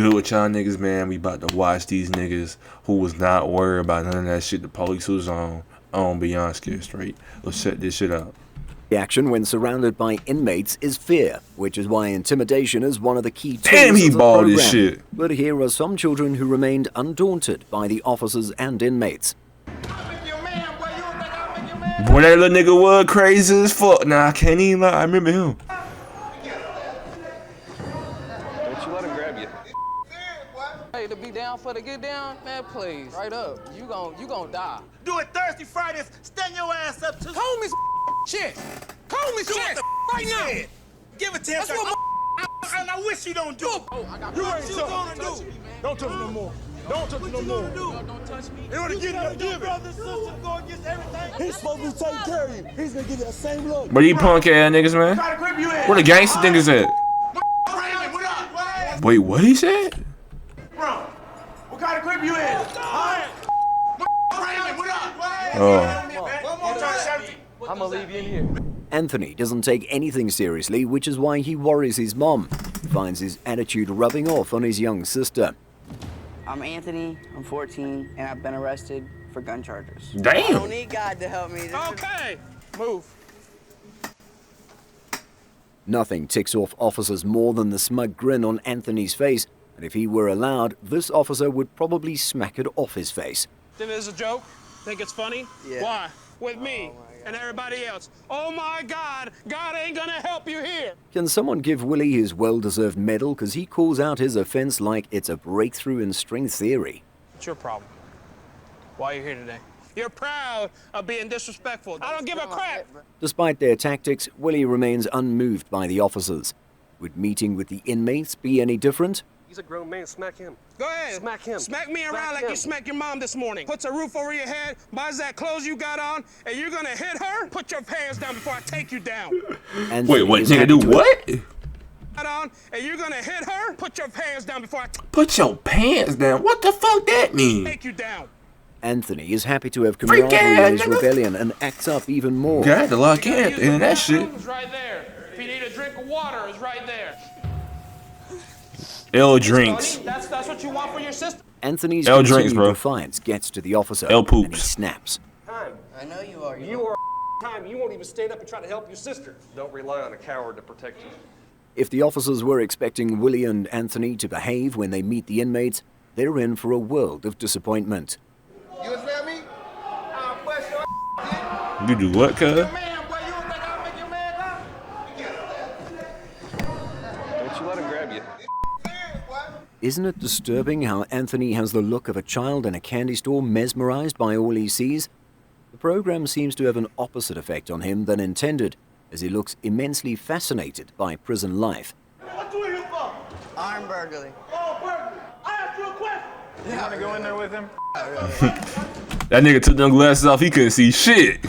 good with y'all niggas, man? We about to watch these niggas who was not worried about none of that shit the police was on beyond scared straight. Let's set this shit out. The action when surrounded by inmates is fear, which is why intimidation is one of the key tools Damn, he of the balled program. this shit. But here are some children who remained undaunted by the officers and inmates. Boy, that little nigga was crazy as fuck. Nah, I can't even lie. I remember him. Don't you let him grab you. Hey, to be down for the get down, man, please. Right up. You gon' die. Do it Thursday, Fridays. Stand your ass up to. Call me shit. Call me shit. Right now. Give it 10 seconds. And I wish you don't do it. Oh, I got You ain't gonna do. Don't touch me no more. Don't touch me no more. Don't touch me. In order to get it, give it. Brother, sister, go against everything. He's supposed to be taking care of you. He's gonna give you that same look. Where you punk ass niggas, man? Try to grip you in. Where the gangster niggas at? What up? Wait, what he said? Bro, what kind of grip you in? Alright. What up? Oh. One more time, 17. I'm gonna leave you in here. Anthony doesn't take anything seriously, which is why he worries his mom, who finds his attitude rubbing off on his young sister. I'm Anthony, I'm 14, and I've been arrested for gun charges. I Damn. don't need God to help me. Okay. Move. Nothing ticks off officers more than the smug grin on Anthony's face, and if he were allowed, this officer would probably smack it off his face. Think it's a joke? Think it's funny? Yeah. Why? With me and everybody else. Oh my God, God ain't gonna help you here. Can someone give Willie his well-deserved medal, because he calls out his offense like it's a breakthrough in string theory? What's your problem? Why are you here today? You're proud of being disrespectful. I don't give a crap. Despite their tactics, Willie remains unmoved by the officers. Would meeting with the inmates be any different? He's a grown man. Smack him. Go ahead. Smack him. Smack me around Smack like him. you smacked your mom this morning. Puts a roof over your head, buys that clothes you got on, and you're gonna hit her? Put your hands down before I take you down. Anthony Wait, what? is Nigga, happy do to- what? On, and you're gonna hit her? Put your hands down before I Put your pants down. What the fuck that mean? take you down. Anthony is happy to have Freak camaraderie ass in his nigga. rebellion and acts up even more. Got to lock in at the end of that shit. It's right there. If you need a drink of water, it's right there. L drinks. That's what you want for your sister? Anthony's L continued drinks, bro. defiance gets to the officer, L and poops. he snaps. Time. I know you are. You are time. You won't even stand up and try to help your sister. Don't rely on a coward to protect you. If the officers were expecting Willie and Anthony to behave when they meet the inmates, they're in for a world of disappointment. You understand me? I'll bust your You do what, cuz? man, boy. You don't think I'll make your man laugh? Don't you let him grab you. Isn't it disturbing how Anthony has the look of a child in a candy store mesmerized by all he sees? The program seems to have an opposite effect on him than intended, as he looks immensely fascinated by prison life. What you here for? Armed burglary. Oh, burglary. I asked you a question. You want to go in there with him? That nigga took them glasses off. He couldn't see shit.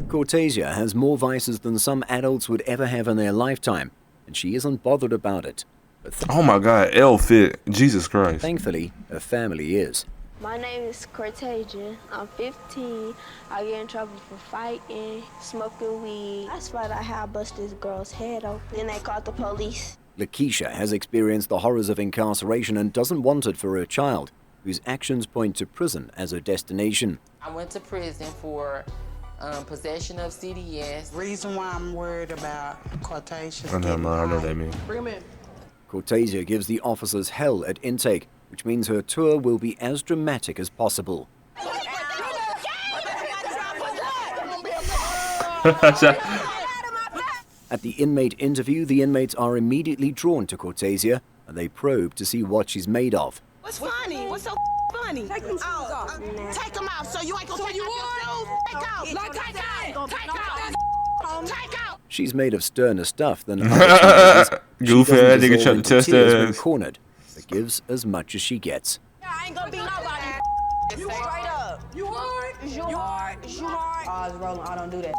Cortasia has more vices than some adults would ever have in their lifetime, and she isn't bothered about it. But Oh my God, L fit. Jesus Christ. thankfully, her family is. My name is Cortasia. I'm 15. I get in trouble for fighting, smoking weed. I swear to how I bust this girl's head open. Then they called the police. Lakeisha has experienced the horrors of incarceration and doesn't want it for her child, whose actions point to prison as her destination. I went to prison for possession of CDS. Reason why I'm worried about quotations. I know what that means. Bring him in. Cortasia gives the officers hell at intake, which means her tour will be as dramatic as possible. At the inmate interview, the inmates are immediately drawn to Cortasia, and they probe to see what she's made of. What's funny? What's so funny? Take them shoes off. Take them out so you ain't gonna take you off your shoes. Take out. Take out. Take out. Take out. She's made of sterner stuff than other teenagers. She Goofy doesn't ass nigga dissolve tried to into test tears her when ass. cornered, but gives as much as she gets. I ain't gonna be nobody. You straight up. You hard? You hard? You hard? Oh, it's rolling. I don't do that.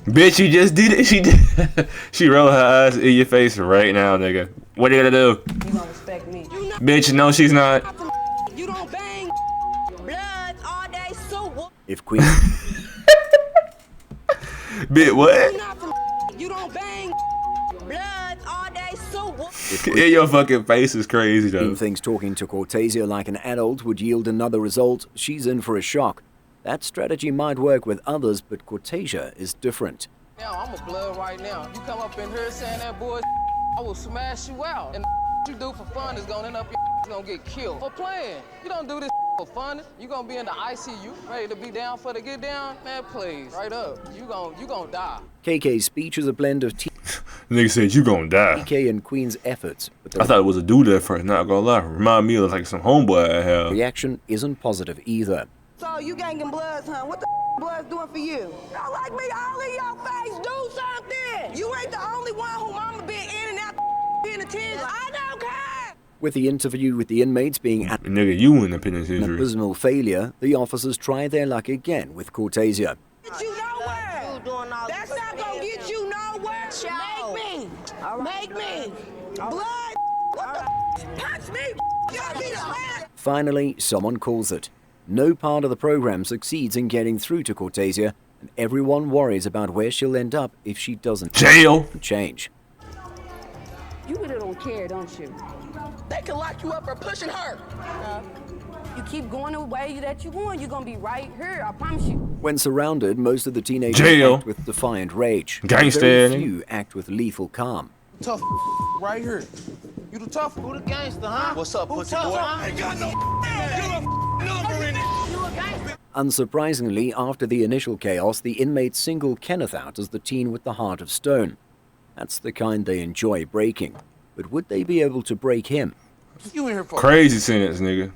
Bitch, you just did it. She did. She rolled her eyes in your face right now, nigga. What are you gonna do? You gonna respect me. Bitch, no, she's not. You don't bang. Blood all day, so If Queen Bitch, what? you don't bang. Blood all day, so Yeah, your fucking face is crazy, though. Queen thinks talking to Cortasia like an adult would yield another result. She's in for a shock. That strategy might work with others, but Cortasia is different. Now, I'm a blood right now. You come up in here saying that bullshit, I will smash you out. And you do for fun is gonna end up your gonna get killed for playing. You don't do this for fun. You gonna be in the ICU, ready to be down for the get down? Man, please, right up. You gonna die. KK's speech is a blend of Nigga said you gonna die. TK and Queen's efforts, but I thought it was a dude at first, not gonna lie. Remind me of like some homeboy I have. reaction isn't positive either. So you ganging Bloods, huh? What the Bloods doing for you? Don't like me all in your face. Do something. You ain't the only one who mama been in and out in the tears. I don't care. With the interview with the inmates being an Nigga, you in the penitentiary. abysmal failure, the officers try their luck again with Cortasia. Get you nowhere. That's not gonna get you nowhere. Make me. Make me. Blood. What the? Punch me. Y'all be the last. Finally, someone calls it. No part of the program succeeds in getting through to Cortasia, and everyone worries about where she'll end up if she doesn't Jail. change. You really don't care, don't you? They can lock you up for pushing her. You keep going the way that you're going, you're gonna be right here, I promise you. When surrounded, most of the teenagers Jail. act with defiant rage. Gangsta, Very nigga. few act with lethal calm. Tough right here. You the tough? Who the gangster, huh? What's up, pussy boy? I ain't got no number in it. You a gangster? Unsurprisingly, after the initial chaos, the inmates single Kenneth out as the teen with the heart of stone. That's the kind they enjoy breaking. But would they be able to break him? You in here for Crazy sentence, nigga.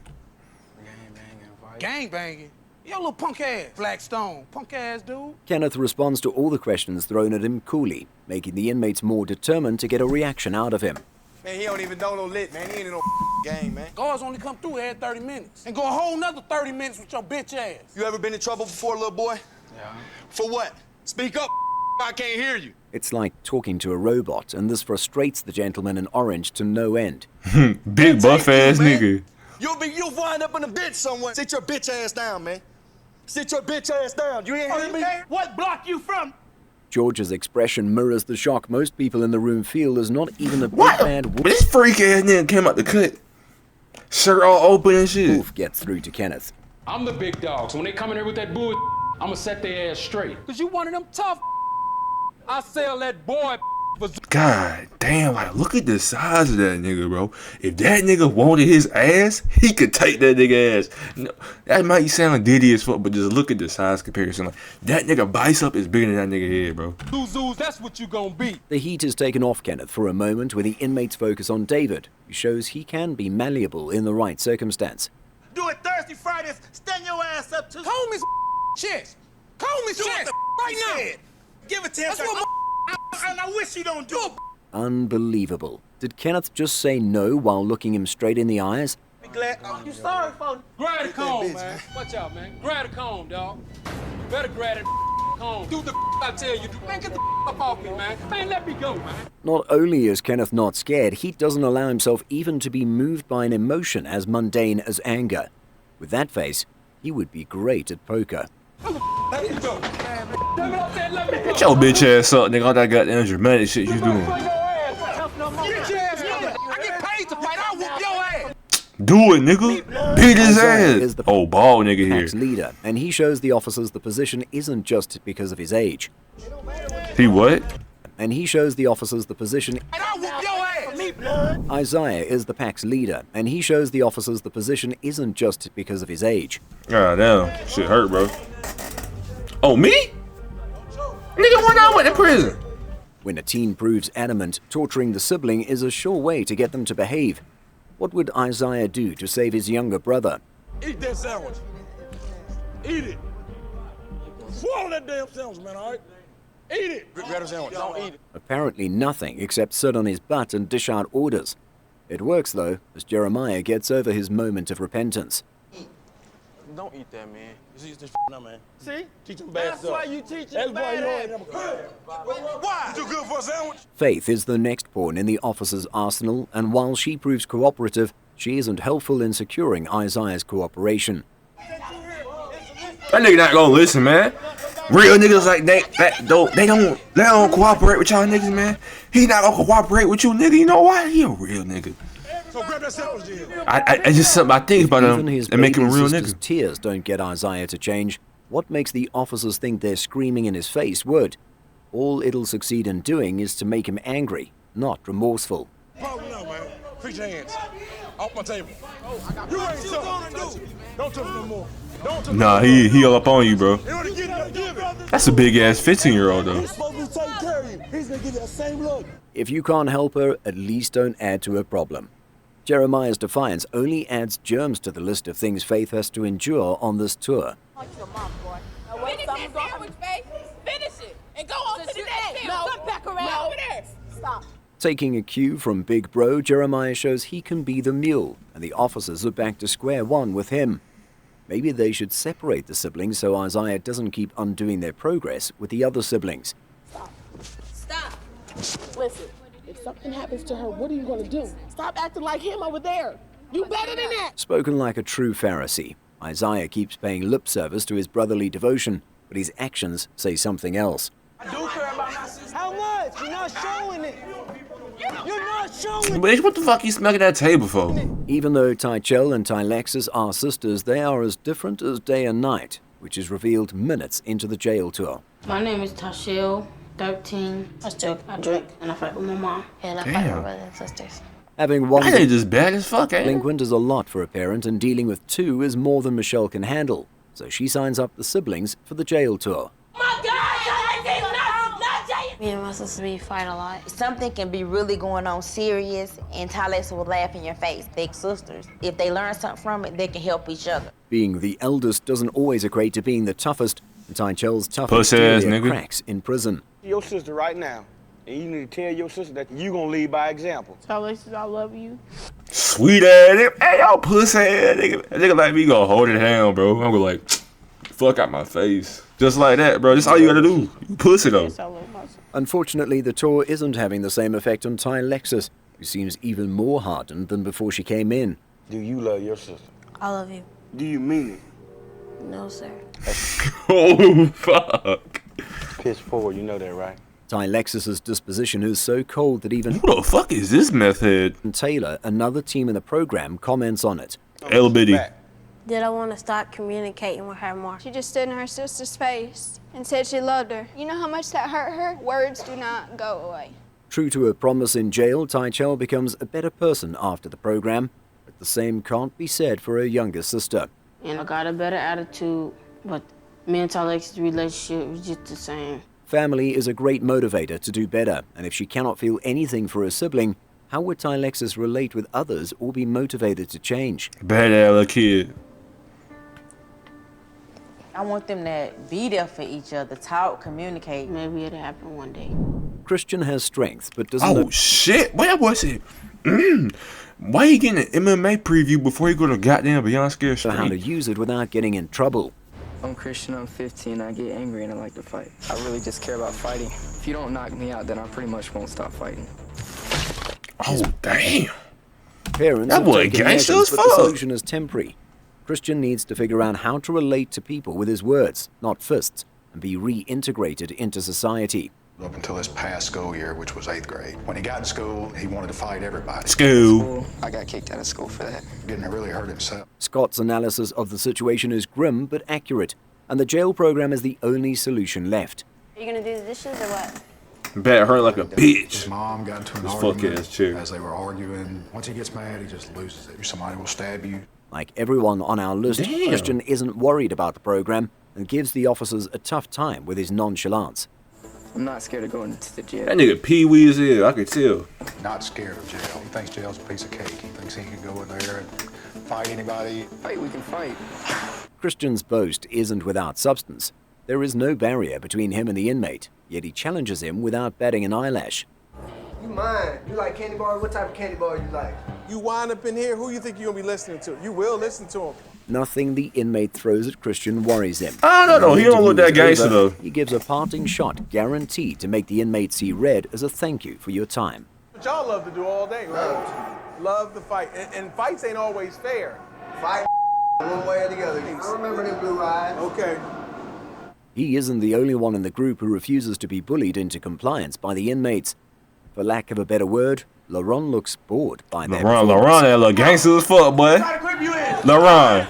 gang banging? Yo, little punk ass. Blackstone. Punk ass dude. Kenneth responds to all the questions thrown at him coolly, making the inmates more determined to get a reaction out of him. Man, he don't even know no lit, man. He ain't in no game, man. Guards only come through every 30 minutes. And go a whole nother 30 minutes with your bitch ass. You ever been in trouble before, little boy? Yeah. For what? Speak up. I can't hear you. It's like talking to a robot, and this frustrates the gentleman in orange to no end. Big buff ass nigga. You'll wind up in a bitch somewhere. Sit your bitch ass down, man. Sit your bitch ass down. You ain't hear me? What block you from? George's expression mirrors the shock most people in the room feel as not even a big What? bad This freak ass nigga came out the cut. Shirt all open and shit. wolf gets through to Kenneth. I'm the big dog, so when they come in here with that bull, I'ma set their ass straight. Cause you one of them tough. I sell that boy for God damn, like look at the size of that nigga, bro. If that nigga wanted his ass, he could take that nigga ass. No, that might sound diddy as fuck, but just look at the size comparison. Like that nigga bicep is bigger than that nigga head, bro. Zoos, that's what you gonna be. The heat is taken off Kenneth for a moment with the inmates focus on David, who shows he can be malleable in the right circumstance. Do it Thursday, Fridays. Stand your ass up to. Comb his chest. Comb his chest. Right now. Give it to him. That's what and I wish you don't do it. Unbelievable. Did Kenneth just say no while looking him straight in the eyes? Glad. You sorry for. Grab the comb, man. Watch out, man. Grab the comb, dog. You better grab that comb. Do the I tell you to. Man, get the up off me, man. Man, let me go, man. Not only is Kenneth not scared, he doesn't allow himself even to be moved by an emotion as mundane as anger. With that face, he would be great at poker. Let me go. Let me go. Get your bitch ass up, nigga. All that goddamn dramatic shit you doing. Get your ass up. I get paid to fight. I'll whoop your ass. Do it, nigga. Beat his Isaiah is ass. the Oh, ball nigga pack's here. leader, and he shows the officers the position isn't just because of his age. He what? And he shows the officers the position And I'll whoop your ass. Isaiah is the pack's leader, and he shows the officers the position isn't just because of his age. God damn. Shit hurt, bro. Oh, me? Nigga when I went to prison. When a teen proves adamant, torturing the sibling is a sure way to get them to behave. What would Isaiah do to save his younger brother? Eat that sandwich. Eat it. Swallow that damn sandwich, man, all right? Eat it. Grab the sandwich. Don't eat it. Apparently nothing except sit on his butt and dish out orders. It works though, as Jeremiah gets over his moment of repentance. Don't eat that, man. You see this now, man. See? Teach him bad stuff. That's why you teach him bad Why? You too good for a sandwich? Faith is the next pawn in the officer's arsenal, and while she proves cooperative, she isn't helpful in securing Isaiah's cooperation. That nigga not gonna listen, man. Real niggas like they don't cooperate with y'all niggas, man. He not gonna cooperate with you, nigga. You know why? He a real nigga. So grab that sandwich, Jim. I just something I think about him and make him a real nigga. Tears don't get Isaiah to change. What makes the officers think they're screaming in his face would. All it'll succeed in doing is to make him angry, not remorseful. Problem now, man. Fix your hands. Off my table. You ain't tough. Don't touch no more. Nah, he all up on you, bro. That's a big ass 15-year-old though. He's supposed to be taking care of you. He's gonna give you that same look. If you can't help her, at least don't add to her problem. Jeremiah's defiance only adds germs to the list of things Faith has to endure on this tour. Finish that sandwich, Faith. Finish it. And go on to the next field. Come back around. Over there. Stop. Taking a cue from Big Bro, Jeremiah shows he can be the mule, and the officers are back to square one with him. Maybe they should separate the siblings so Isaiah doesn't keep undoing their progress with the other siblings. Stop. Listen, if something happens to her, what are you going to do? Stop acting like him over there. You better than that. Spoken like a true Pharisee, Isaiah keeps paying lip service to his brotherly devotion, but his actions say something else. I do care about my sister. How much? You're not showing it. You're not showing it. Bitch, what the fuck you smacking that table for? Even though Tychell and Tylexis are sisters, they are as different as day and night, which is revealed minutes into the jail tour. My name is Tashelle, 13. I drink, and I fight with my mom. And I fight with my brothers and sisters. Having one ain't just bad as fuck, ain't it? delinquent is a lot for a parent, and dealing with two is more than Michelle can handle. So she signs up the siblings for the jail tour. My God, Me and my sister, we fight a lot. Something can be really going on serious, and Tylexa will laugh in your face. Big sisters. If they learn something from it, they can help each other. Being the eldest doesn't always equate to being the toughest, and Tychell's tough Pussy ass exterior nigga. cracks in prison. Your sister right now, and you need to tell your sister that you gonna lead by example. Alexis, I love you. Sweet ass nigga. Hey, y'all pussy ass nigga. That nigga like me gonna hold it down, bro. I'm gonna like, fuck out my face. Just like that, bro. That's all you gotta do. You pussy though. Unfortunately, the tour isn't having the same effect on Tylexis, who seems even more hardened than before she came in. Do you love your sister? I love you. Do you mean it? No, sir. Oh, fuck. Piss forward, you know that, right? Tylexis's disposition is so cold that even Who the fuck is this meth head? Taylor, another team in the program, comments on it. L Bitty. Did I want to stop communicating with her more? She just stood in her sister's face and said she loved her. You know how much that hurt her? Words do not go away. True to her promise in jail, Tychell becomes a better person after the program, but the same can't be said for her younger sister. And I got a better attitude, but me and Alexis' relationship was just the same. Family is a great motivator to do better, and if she cannot feel anything for her sibling, how would Tylexis relate with others or be motivated to change? Bad ass little kid. I want them to be there for each other, talk, communicate. Maybe it'll happen one day. Christian has strength, but doesn't Oh know shit! What that boy said? Why you getting an MMA preview before you go to goddamn Beyond Scare how to Street? use it without getting in trouble. I'm Christian, I'm 15, I get angry and I like to fight. I really just care about fighting. If you don't knock me out, then I pretty much won't stop fighting. Oh damn! Parents That have boy taken gangster measures, as but the fuck. solution is temporary. Christian needs to figure out how to relate to people with his words, not fists, and be reintegrated into society. Up until his past school year, which was 8th grade. When he got in school, he wanted to fight everybody. School. I got kicked out of school for that. Didn't really hurt himself. Scott's analysis of the situation is grim but accurate, and the jail program is the only solution left. Are you gonna do the dishes or what? Bet hurt like a bitch. His mom got into an This argument fuck-ass chick. as they were arguing. Once he gets mad, he just loses it. Somebody will stab you. Like everyone on our list, Damn. Christian isn't worried about the program and gives the officers a tough time with his nonchalance. I'm not scared of going to the jail. That nigga Pee Wee is here. I could tell. Not scared of jail. He thinks jail's a piece of cake. He thinks he can go in there and fight anybody. Fight, we can fight. Christian's boast isn't without substance. There is no barrier between him and the inmate, yet he challenges him without batting an eyelash. You mine. You like candy bars? What type of candy bar you like? You wind up in here, who you think you're gonna be listening to? You will listen to him. Nothing the inmate throws at Christian worries him. I don't know. He don't look that gangster though. He gives a parting shot guaranteed to make the inmate see red as a thank you for your time. What y'all love to do all day, right? Love to fight. And fights ain't always fair. Fight one way or the other. I remember them blue eyes. Okay. He isn't the only one in the group who refuses to be bullied into compliance by the inmates. For lack of a better word, Laurent looks bored by their performance. Laurent, that little gangster as fuck, boy. Laurent.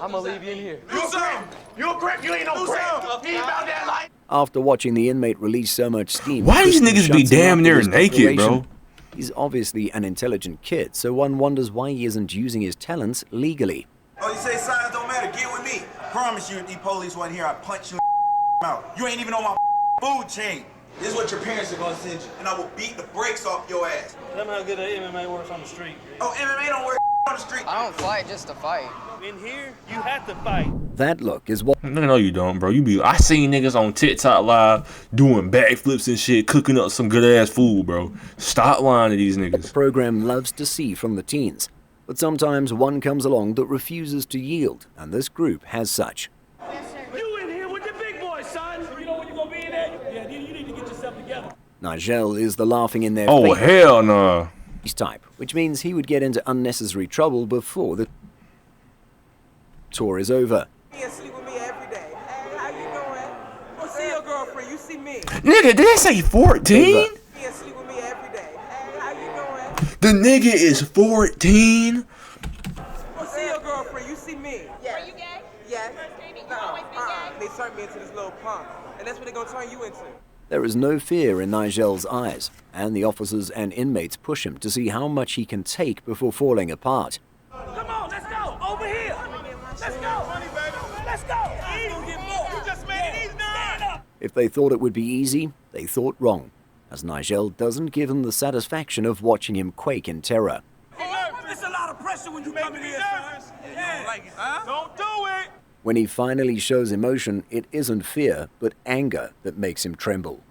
I'm gonna leave you in here. You something. You a crip. You ain't no crip. He about that life. After watching the inmate release so much steam, why these Kristen niggas be shuts him damn up near with his naked, bro? declaration. He's obviously an intelligent kid, so one wonders why he isn't using his talents legally. Oh, you say size don't matter? Get with me. Promise you, if these police wasn't here, I'd punch you in the mouth. You ain't even on my food chain. This is what your parents are gonna send you, and I will beat the brakes off your ass. Tell me how good MMA works on the street. Oh, MMA don't work on the street. I don't fight just to fight. In here, you have to fight. That look is what. No, you don't, bro. I seen niggas on TikTok live doing backflips and shit, cooking up some good ass food, bro. Stop lying to these niggas. The program loves to see from the teens, but sometimes one comes along that refuses to yield, and this group has such. You in here with the big boys, son. You know when you gonna be in there? Yeah, you need to get yourself together. Nigel is the laughing in their face. Oh, hell no. Type, which means he would get into unnecessary trouble before the tour is over. You sleep with me every day. Hey, how you doing? Go see your girlfriend. You see me. Nigga, did they say 14? You sleep with me every day. Hey, how you doing? The nigga is 14. Go see your girlfriend. You see me. Are you gay? Yes. No. They turned me into this little punk, and that's what they're gonna turn you into. There is no fear in Nigel's eyes, and the officers and inmates push him to see how much he can take before falling apart. Come on, let's go. Over here. Let's go. Let's go. You just made it easy. Stand up. If they thought it would be easy, they thought wrong, as Nigel doesn't give them the satisfaction of watching him quake in terror. It's a lot of pressure when you come in here, son. Yeah. Like it, huh? Don't do it. When he finally shows emotion, it isn't fear, but anger that makes him tremble.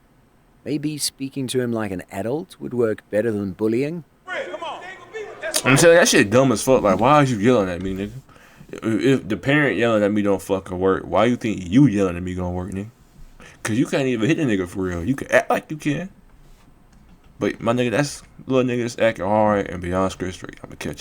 Maybe speaking to him like an adult would work better than bullying? I'm telling you, that shit dumb as fuck. Like, why are you yelling at me, nigga? If the parent yelling at me don't fucking work, why you think you yelling at me gonna work, nigga? Cause you can't even hit a nigga for real. You can act like you can. But my nigga, that's little nigga that's acting hard and beyond script straight. I'ma catch you.